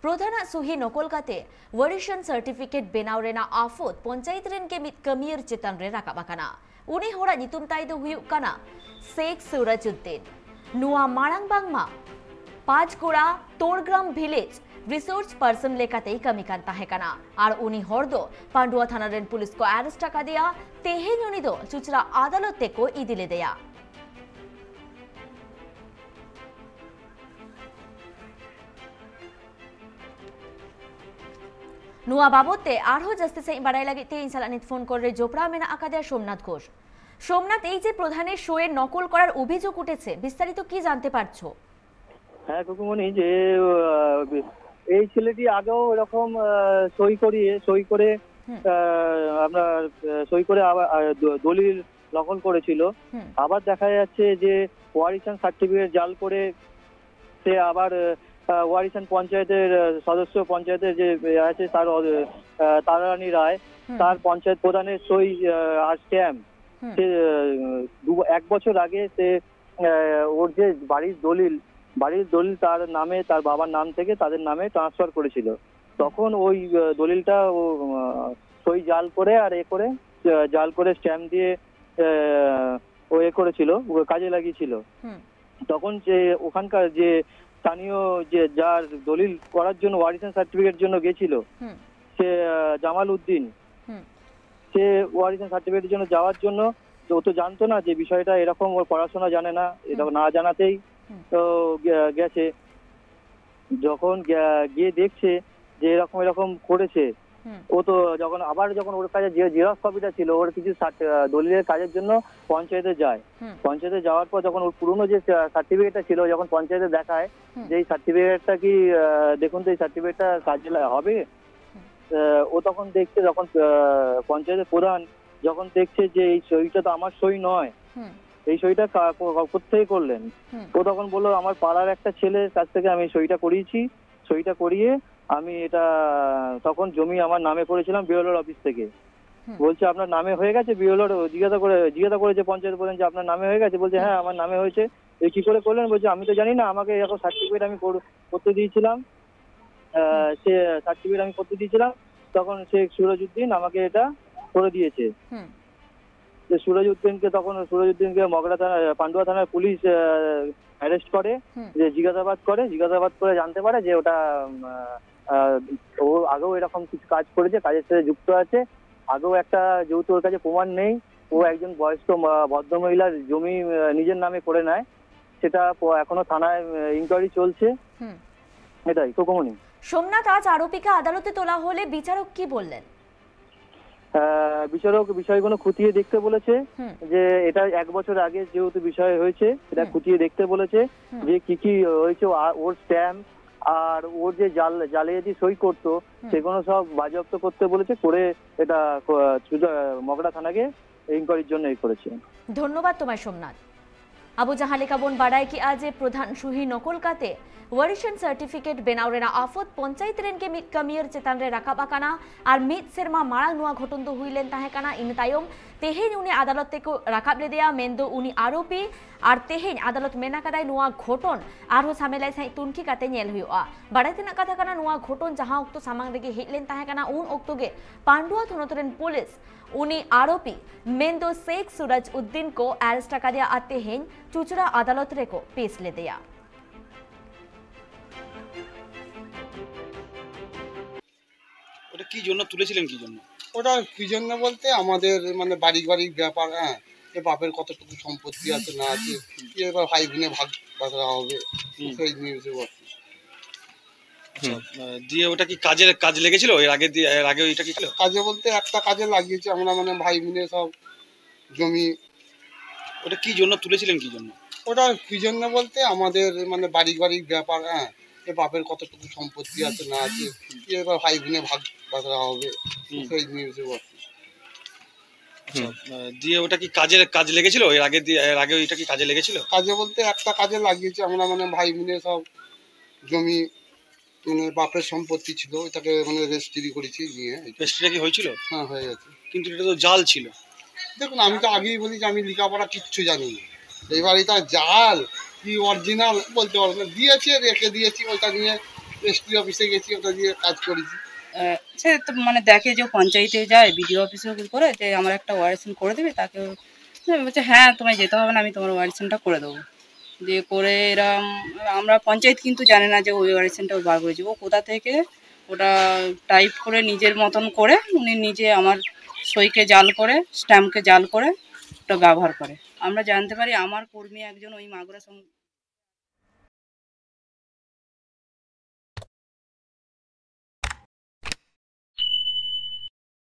प्रधान सुही नकल काते वरिशन सर्टिफिकेट बेनाव रेना आफत पंचायत रेन के मित कमियर चेतन रे राकाब आकाना उनी होरा नितुम ताई दो हुयुक काना शेख सूरजुद्दीन नुआ मारांग बांगमा पांचकोड़ा तोड़ग्राम विलेज रिसोर्च पर्सन लेकाते कमी कान ताहेकाना और उनी हर दो पांडुआ थाना रेन पुलिस को अरेस्ट टाका दिया तेहेन उनी दो चुचरा अदालत ते को इदिले दिया नुआ बाबते आरो जस्ते से बाड़ाई लागिते इन सालानित फोन करे जोपड़ा मेना आकादेया सोमनाथ घोष सोमनाथ এই যে প্রধানের শোয়ের নকল করার অভিযোগ উঠেছে বিস্তারিত কি জানতে পারছো? হ্যাঁ কুকুমনি যে এই ছেলেটি আগেও এরকম সই করে আমরা সই করে আবার দলিল নকল করেছিল আবার দেখা যাচ্ছে যে ওয়ারিশন সার্টিফিকেট জাল করে সে আবার ওয়ারিশন পঞ্চায়েতের সদস্য পঞ্চায়েতের যে আছে তার তারারানী রায় তার পঞ্চায়েত প্রধানের সই আর স্ট্যাম্প সে 1 বছর আগে সে ওর যে বাড়ির দলিল তার নামে তার বাবার নাম থেকে তাদের নামে ট্রান্সফার করেছিল তখন ওই দলিলটা ও সই জাল করে আর জাল করে স্ট্যাম্প দিয়ে ও করেছিল কাজে লাগিয়েছিল তখন যে ওখানকার যে স্থানীয় যে যার দলিল করার জন্য ওয়ারিশন সার্টিফিকেট জন্য গেছিল সে জামাল উদ্দিন সে ওয়ারিশন সার্টিফিকেটের জন্য যাওয়ার জন্য ও তো জানতো না যে বিষয়টা এরকম ওর পড়াশোনা জানে না এটা না জানাতেই তো গেছে যখন গিয়ে দেখছে যে এরকম করেছে ও তো যখন ওর কাছে যে জেরক্স কপিটা ছিল ওর কিছু দলিলের কাজের জন্য পঞ্চায়েতে যায় পঞ্চায়েতে যাওয়ার পর যখন ওর পুরনো যে সার্টিফিকেটটা ছিল যখন পঞ্চায়েতে দেখায় যে এই সার্টিফিকেটটা কি দেখুন তো এই সার্টিফিকেটটা কাজে হবে ও তখন দেখছে যখন পঞ্চায়েতের প্রধান যখন দেখছে যে এই সইটা তো আমার সই নয় এই সইটা কোত্থেকে করলেন ও তখন বললো আমার পাড়ার একটা ছেলের কাছ থেকে আমি সইটা করিয়ে আমি এটা তখন জমি আমার নামে করেছিলাম বিএলওর অফিস থেকে বলছে আপনার নামে হয়ে গেছে বিএলওর জিজ্ঞাসা করেছে পঞ্চায়েত প্রধান যে আপনার নামে হয়ে গেছে বলছে হ্যাঁ আমার নামে হয়েছে এই কি করে করলেন বলছে আমি তো জানি না আমাকে এরকম সার্টিফিকেট আমি করতে দিয়েছিলাম সে সার্টিফিকেট আমি করতে দিয়েছিলাম তখন শেখ সুরজউদ্দিন আমাকে এটা করে দিয়েছে সুরজউদ্দিনকে মগরা থানা পান্ডুয়া থানার পুলিশ অ্যারেস্ট করে যে জিজ্ঞাসাবাদ করে জানতে পারে যে ওটা ও আগেও এরকম কিছু কাজ করেছে কাজের সাথে যুক্ত আছে আগেও একটা যেহেতু ওর কাছে প্রমাণ নেই ও একজন বয়স্ক ভদ্রমহিলার জমি নিজের নামে করে নেয় সেটা এখনো থানায় ইনকোয়ারি চলছে এটাই কোকমনি সোমনাথ আজ আরোপিকে আদালতে তোলা হলে বিচারক কি বললেন বিচারক বিষয়গুলো খুঁটিয়ে দেখতে বলেছে যে এটা 1 বছর আগে যেহেতু বিষয় হয়েছে এটা খুঁটিয়ে দেখতে বলেছে যে কি হয়েছে ওর স্ট্যাম্প আর ওর যে জালিয়াতি সই করতো সেগুলো সব বাজেয়াপ্ত করতে বলেছে করে এটা মগরা থানাকে ইনকোয়ারির জন্য করেছে ধন্যবাদ তোমায় সোমনাথ আবু জাহালিকা বোন বাড়ায় কি আজ প্রধান সুহি নকল কাতে वरिशन सर्टिफिकेट बेनाव रेना आफत पंचायत रेन के मित कमियर चेतन रे राकाब आकाना और मित सेरमा मारांग नुआ घटन दो हुइलेन ताहेकाना इन तायम तेहेन उनी आदालत ते को राकाब ले दिया मेन दो उनी आरोपी और तेहेन आदालत मेना कदाय नुआ घटन आरो सामेलाई साइ तुनखी काते नेल हुआ बाड़ाय तेना कथा काना नुआ घटन जहां ओक्तो सामांग रेगे हेटलेन ताहेकाना उन ओक्तो गे पांडुआ थनतरेन पुलिस उनी आरोपी मेन दो शेख सूरजउद्दीन को अरेस्ट का दिया आते हेन चुचरा अदालत रे को पेश ले दिया ওটা কি জন্য তুলেছিলেন কি জন্য ওটা কি জন্য বলতে আমাদের মানে বাড়ি ব্যাপার এ বাপের কতটুকু সম্পত্তি আছে না আছে এবার ভাই বোনে ভাগ হবে সেই নিউজে দিয়ে ওটা কি কাজ লেগেছিল এর আগে ওইটা কি ছিল কাজে বলতে একটা কাজে লাগিয়েছি আমরা মানে ভাই বোনে সব জমি ওটা কি জন্য তুলেছিলেন কি জন্য ওটা কি জন্য বলতে আমাদের মানে বাড়ি ব্যাপার এ বাপের কতটুকু সম্পত্তি আছে না আছে এবার ভাই বোনে ভাগ হবে সেই নিউজে দিয়ে ওটা কি কাজ লেগেছিল এর আগে ওইটা কি কাজে লেগেছিল কাজে বলতে একটা কাজে লাগিয়েছি আমরা মানে ভাই বোনে সব জমি মানে বাপের সম্পত্তি ছিল ওটাকে মানে রেজিস্ট্রি করেছি নিয়ে রেজিস্ট্রিটা কি হয়েছিল হ্যাঁ হয়ে গেছে কিন্তু এটা তো জাল ছিল দেখুন আমি তো আগেই বলি যে আমি লেখাপড়া কিচ্ছু জানি না এবার এটা জাল কি অরিজিনাল বলতে পারবো না দিয়েছে রেখে দিয়েছি ওইটা নিয়ে এসপি অফিসে গেছি, ওটা দিয়ে কাজ করেছি। সে তো মানে দেখে যে পঞ্চায়েতে যায় বিডিও অফিসে করে যে আমার একটা ওয়ারেশন করে দেবে, তাকে বলছে হ্যাঁ তোমায় যেতে হবে না, আমি তোমার ওয়ারেশনটা করে দেবো। দিয়ে করে এরম আমরা পঞ্চায়েত কিন্তু জানে না যে ওই ওয়ারেশনটা বার করেছে, ও কোথা থেকে ওটা টাইপ করে নিজের মতন করে উনি নিজে আমার সইকে জাল করে স্ট্যাম্পকে জাল করে ওটা ব্যবহার করে। আমরা জানতে পারি আমার কর্মী একজন ওই মাগুরা